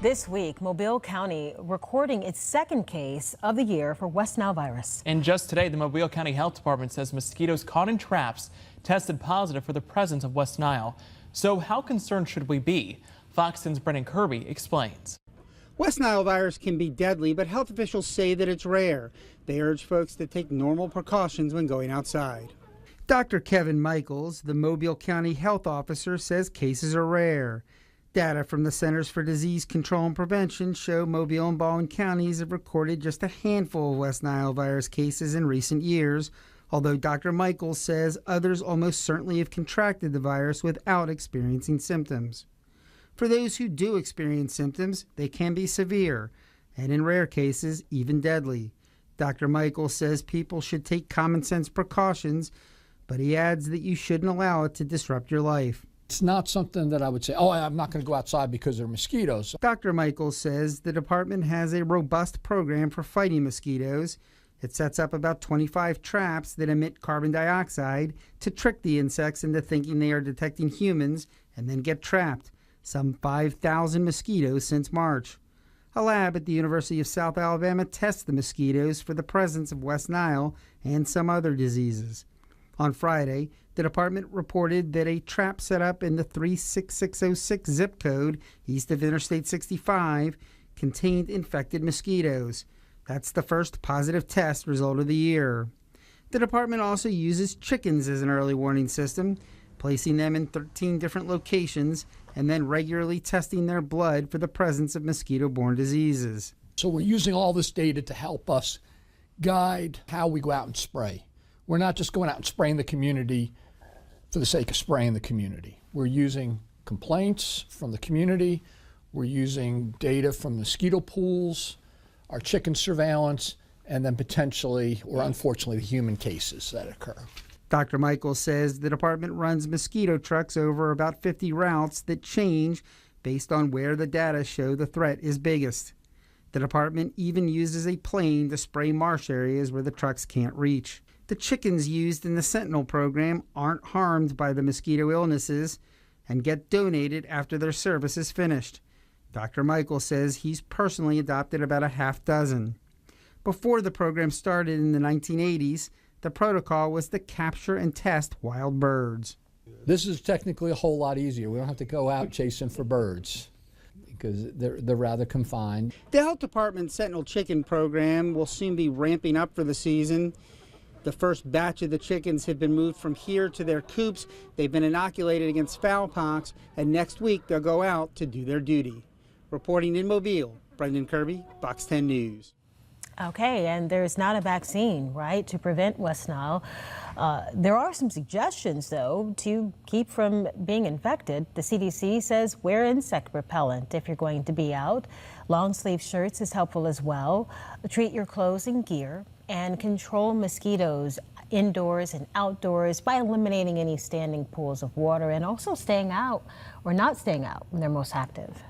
This week, Mobile County recording its second case of the year for West Nile virus. And just today, the Mobile County Health Department says mosquitoes caught in traps tested positive for the presence of West Nile. So how concerned should we be? Fox 10's Brendan Kirby explains. West Nile virus can be deadly, but health officials say that it's rare. They urge folks to take normal precautions when going outside. Dr. Kevin Michaels, the Mobile County health officer, says cases are rare. Data from the Centers for Disease Control and Prevention show Mobile and Baldwin counties have recorded just a handful of West Nile virus cases in recent years, although Dr. Michaels says others almost certainly have contracted the virus without experiencing symptoms. For those who do experience symptoms, they can be severe, and in rare cases, even deadly. Dr. Michaels says people should take common sense precautions, but he adds that you shouldn't allow it to disrupt your life. It's not something that I would say, oh, I'm not going to go outside because there are mosquitoes. Dr. Michaels says the department has a robust program for fighting mosquitoes. It sets up about 25 traps that emit carbon dioxide to trick the insects into thinking they are detecting humans and then get trapped. Some 5,000 mosquitoes since March. A lab at the University of South Alabama tests the mosquitoes for the presence of West Nile and some other diseases. On Friday, the department reported that a trap set up in the 36606 zip code east of Interstate 65 contained infected mosquitoes. That's the first positive test result of the year. The department also uses chickens as an early warning system, placing them in 13 different locations and then regularly testing their blood for the presence of mosquito-borne diseases. So we're using all this data to help us guide how we go out and spray. We're not just going out and spraying the community for the sake of spraying the community. We're using complaints from the community. We're using data from mosquito pools, our chicken surveillance, and then potentially, or unfortunately, the human cases that occur. Dr. Michaels says the department runs mosquito trucks over about 50 routes that change based on where the data show the threat is biggest. The department even uses a plane to spray marsh areas where the trucks can't reach. The chickens used in the Sentinel program aren't harmed by the mosquito illnesses and get donated after their service is finished. Dr. Michaels says he's personally adopted about a half dozen. Before the program started in the 1980s, the protocol was to capture and test wild birds. This is technically a whole lot easier. We don't have to go out chasing for birds because they're rather confined. The health department's Sentinel chicken program will soon be ramping up for the season. The first batch of the chickens have been moved from here to their coops. They've been inoculated against fowlpox, and next week they'll go out to do their duty. Reporting in Mobile, Brendan Kirby, Fox 10 News. Okay, and there's not a vaccine, right, to prevent West Nile. There are some suggestions, though, to keep from being infected. The CDC says wear insect repellent if you're going to be out. Long sleeve shirts is helpful as well. Treat your clothes and gear and control mosquitoes indoors and outdoors by eliminating any standing pools of water and also staying out or not staying out when they're most active.